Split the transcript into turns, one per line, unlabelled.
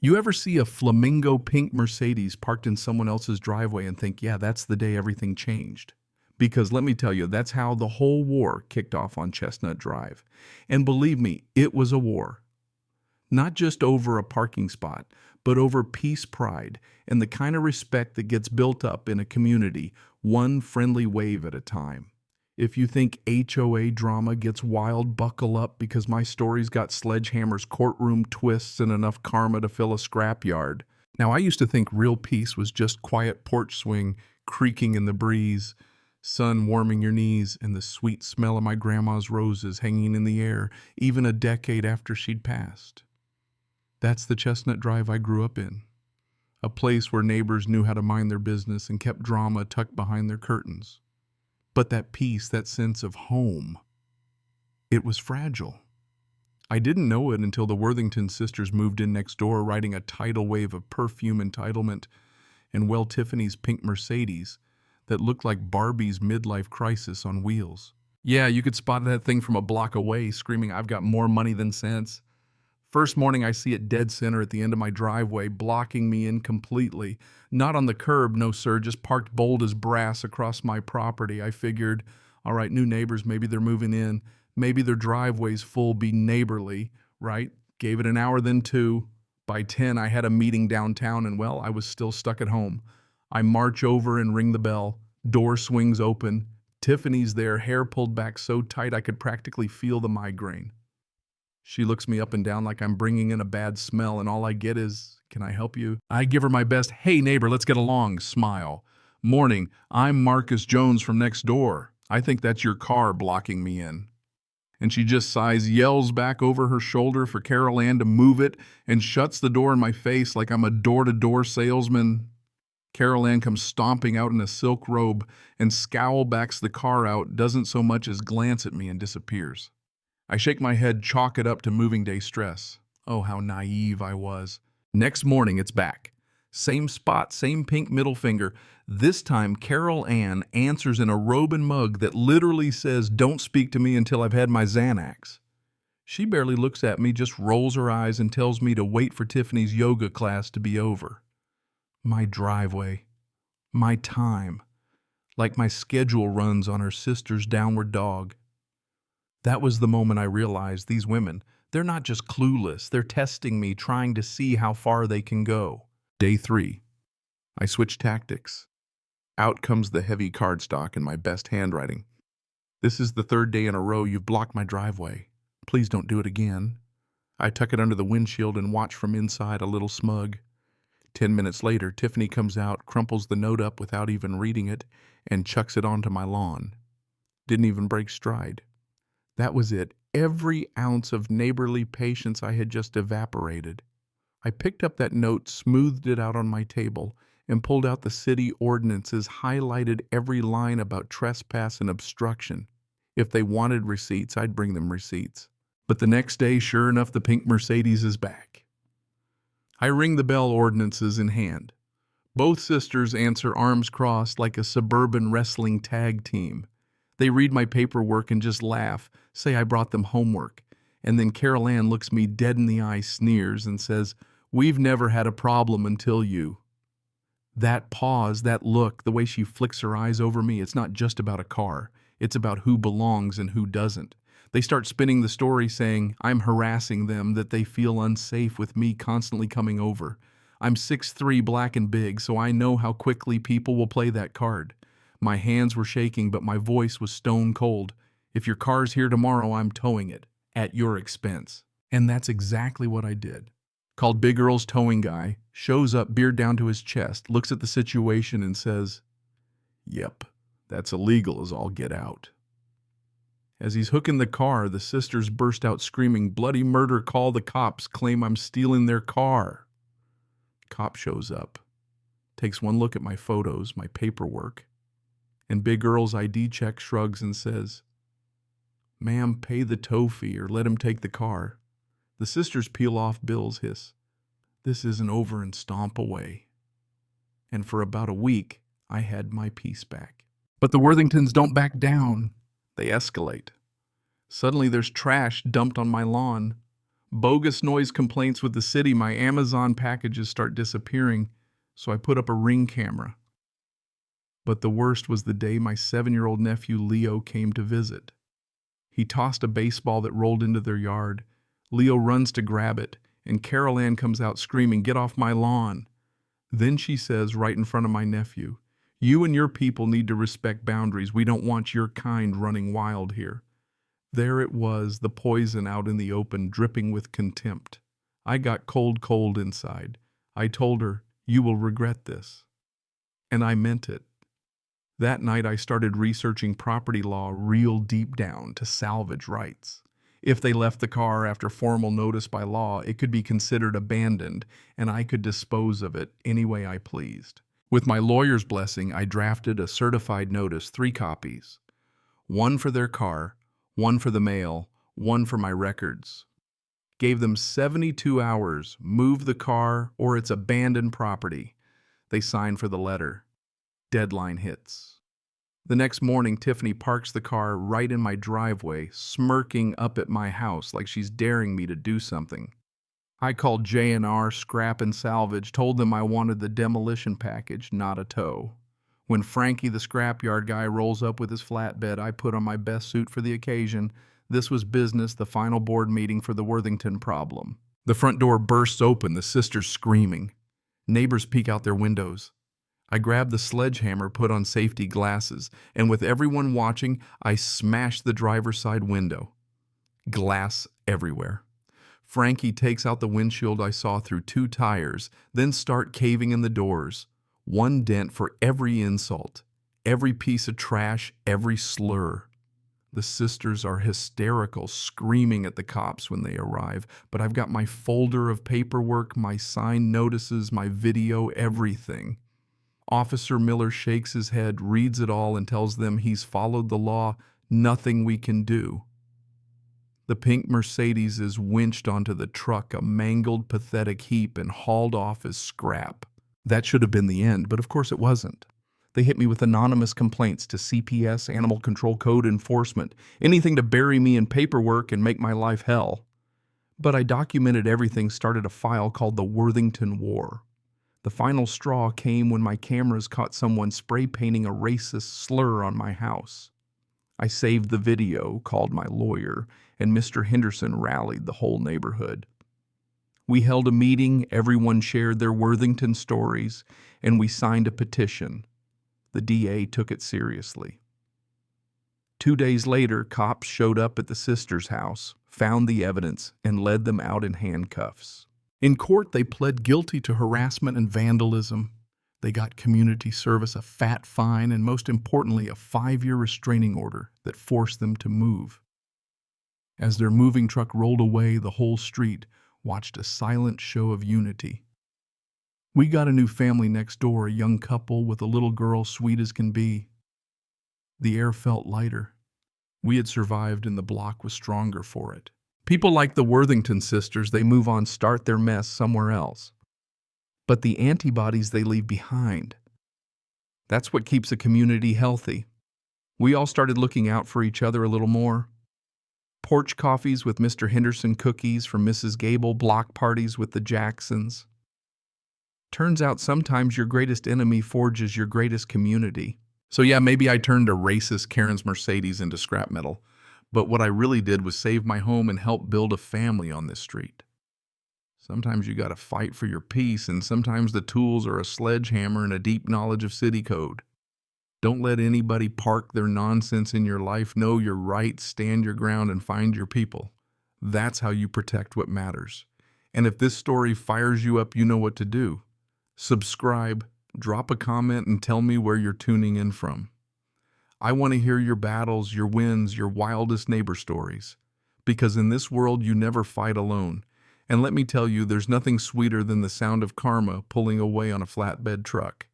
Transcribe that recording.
You ever see a flamingo pink Mercedes parked in someone else's driveway and think, yeah, that's the day everything changed? Because let me tell you, that's how the whole war kicked off on Chestnut Drive. And believe me, it was a war. Not just over a parking spot, but over peace, pride, and the kind of respect that gets built up in a community, one friendly wave at a time. If you think HOA drama gets wild, buckle up, because my story's got sledgehammers, courtroom twists, and enough karma to fill a scrapyard. Now, I used to think real peace was just quiet porch swing creaking in the breeze, sun warming your knees, and the sweet smell of my grandma's roses hanging in the air, even a decade after she'd passed. That's the Chestnut Drive I grew up in, a place where neighbors knew how to mind their business and kept drama tucked behind their curtains. But that peace, that sense of home, it was fragile. I didn't know it until the Worthington sisters moved in next door, riding a tidal wave of perfume entitlement and Tiffany's pink Mercedes that looked like Barbie's midlife crisis on wheels. Yeah, you could spot that thing from a block away, screaming, "I've got more money than sense." First morning, I see it dead center at the end of my driveway, blocking me in completely. Not on the curb, no sir, just parked bold as brass across my property. I figured, all right, new neighbors, maybe they're moving in. Maybe their driveway's full, be neighborly, right? Gave it an hour, then two. By 10, I had a meeting downtown, and well, I was still stuck at home. I march over and ring the bell. Door swings open. Tiffany's there, hair pulled back so tight I could practically feel the migraine. She looks me up and down like I'm bringing in a bad smell, and all I get is, "Can I help you?" I give her my best, "Hey neighbor, let's get along," smile. "Morning, I'm Marcus Jones from next door. I think that's your car blocking me in." And she just sighs, yells back over her shoulder for Carol Ann to move it, and shuts the door in my face like I'm a door-to-door salesman. Carol Ann comes stomping out in a silk robe and scowl backs the car out, doesn't so much as glance at me, and disappears. I shake my head, chalk it up to moving day stress. Oh, how naive I was. Next morning, it's back. Same spot, same pink middle finger. This time, Carol Ann answers in a robe and mug that literally says, "Don't speak to me until I've had my Xanax." She barely looks at me, just rolls her eyes and tells me to wait for Tiffany's yoga class to be over. My driveway. My time. Like my schedule runs on her sister's downward dog. That was the moment I realized these women, they're not just clueless, they're testing me, trying to see how far they can go. Day 3. I switch tactics. Out comes the heavy cardstock in my best handwriting. "This is the 3rd day in a row you've blocked my driveway. Please don't do it again." I tuck it under the windshield and watch from inside, a little smug. 10 minutes later, Tiffany comes out, crumples the note up without even reading it, and chucks it onto my lawn. Didn't even break stride. That was it. Every ounce of neighborly patience I had just evaporated. I picked up that note, smoothed it out on my table, and pulled out the city ordinances, highlighted every line about trespass and obstruction. If they wanted receipts, I'd bring them receipts. But the next day, sure enough, the pink Mercedes is back. I ring the bell, ordinances in hand. Both sisters answer, arms crossed, like a suburban wrestling tag team. They read my paperwork and just laugh, say I brought them homework. And then Carol Ann looks me dead in the eye, sneers, and says, "We've never had a problem until you." That pause, that look, the way she flicks her eyes over me, it's not just about a car. It's about who belongs and who doesn't. They start spinning the story saying I'm harassing them, that they feel unsafe with me constantly coming over. I'm 6'3", black and big, so I know how quickly people will play that card. My hands were shaking, but my voice was stone cold. "If your car's here tomorrow, I'm towing it, at your expense." And that's exactly what I did. Called Big Earl's towing guy, shows up, beard down to his chest, looks at the situation and says, "Yep, that's illegal as all get out." As he's hooking the car, the sisters burst out screaming, "Bloody murder, call the cops, claim I'm stealing their car." Cop shows up, takes one look at my photos, my paperwork, and Big Earl's ID check, shrugs and says, "Ma'am, pay the tow fee or let him take the car." The sisters peel off bills, hiss, "This isn't over," and stomp away. And for about a week, I had my peace back. But the Worthingtons don't back down. They escalate. Suddenly there's trash dumped on my lawn. Bogus noise complaints with the city. My Amazon packages start disappearing, so I put up a Ring camera. But the worst was the day my 7-year-old nephew Leo came to visit. He tossed a baseball that rolled into their yard. Leo runs to grab it, and Carol Ann comes out screaming, "Get off my lawn!" Then she says right in front of my nephew, "You and your people need to respect boundaries. We don't want your kind running wild here." There it was, the poison out in the open, dripping with contempt. I got cold inside. I told her, "You will regret this." And I meant it. That night I started researching property law real deep down to salvage rights. If they left the car after formal notice by law, it could be considered abandoned, and I could dispose of it any way I pleased. With my lawyer's blessing, I drafted a certified notice, 3 copies. One for their car, one for the mail, one for my records. Gave them 72 hours, move the car, or it's abandoned property. They signed for the letter. Deadline hits. The next morning, Tiffany parks the car right in my driveway, smirking up at my house like she's daring me to do something. I called J&R Scrap and Salvage, told them I wanted the demolition package, not a tow. When Frankie, the scrapyard guy, rolls up with his flatbed, I put on my best suit for the occasion. This was business, the final board meeting for the Worthington problem. The front door bursts open, the sisters screaming. Neighbors peek out their windows. I grab the sledgehammer, put on safety glasses, and with everyone watching, I smash the driver's side window. Glass everywhere. Frankie takes out the windshield I saw through 2 tires, then start caving in the doors. 1 dent for every insult, every piece of trash, every slur. The sisters are hysterical, screaming at the cops when they arrive, but I've got my folder of paperwork, my signed notices, my video, everything. Officer Miller shakes his head, reads it all, and tells them he's followed the law, nothing we can do. The pink Mercedes is winched onto the truck, a mangled, pathetic heap, and hauled off as scrap. That should have been the end, but of course it wasn't. They hit me with anonymous complaints to CPS, Animal Control Code Enforcement, anything to bury me in paperwork and make my life hell. But I documented everything, started a file called the Worthington War. The final straw came when my cameras caught someone spray painting a racist slur on my house. I saved the video, called my lawyer, and Mr. Henderson rallied the whole neighborhood. We held a meeting, everyone shared their Worthington stories, and we signed a petition. The DA took it seriously. 2 days later, cops showed up at the sisters' house, found the evidence, and led them out in handcuffs. In court, they pled guilty to harassment and vandalism. They got community service, a fat fine, and most importantly, a 5-year restraining order that forced them to move. As their moving truck rolled away, the whole street watched a silent show of unity. We got a new family next door, a young couple with a little girl sweet as can be. The air felt lighter. We had survived and the block was stronger for it. People like the Worthington sisters, they move on, start their mess somewhere else. But the antibodies they leave behind, that's what keeps a community healthy. We all started looking out for each other a little more. Porch coffees with Mr. Henderson, cookies from Mrs. Gable, block parties with the Jacksons. Turns out sometimes your greatest enemy forges your greatest community. So yeah, maybe I turned a racist Karen's Mercedes into scrap metal, but what I really did was save my home and help build a family on this street. Sometimes you gotta fight for your peace, and sometimes the tools are a sledgehammer and a deep knowledge of city code. Don't let anybody park their nonsense in your life. Know your rights, stand your ground, and find your people. That's how you protect what matters. And if this story fires you up, you know what to do. Subscribe, drop a comment, and tell me where you're tuning in from. I want to hear your battles, your wins, your wildest neighbor stories. Because in this world, you never fight alone. And let me tell you, there's nothing sweeter than the sound of karma pulling away on a flatbed truck.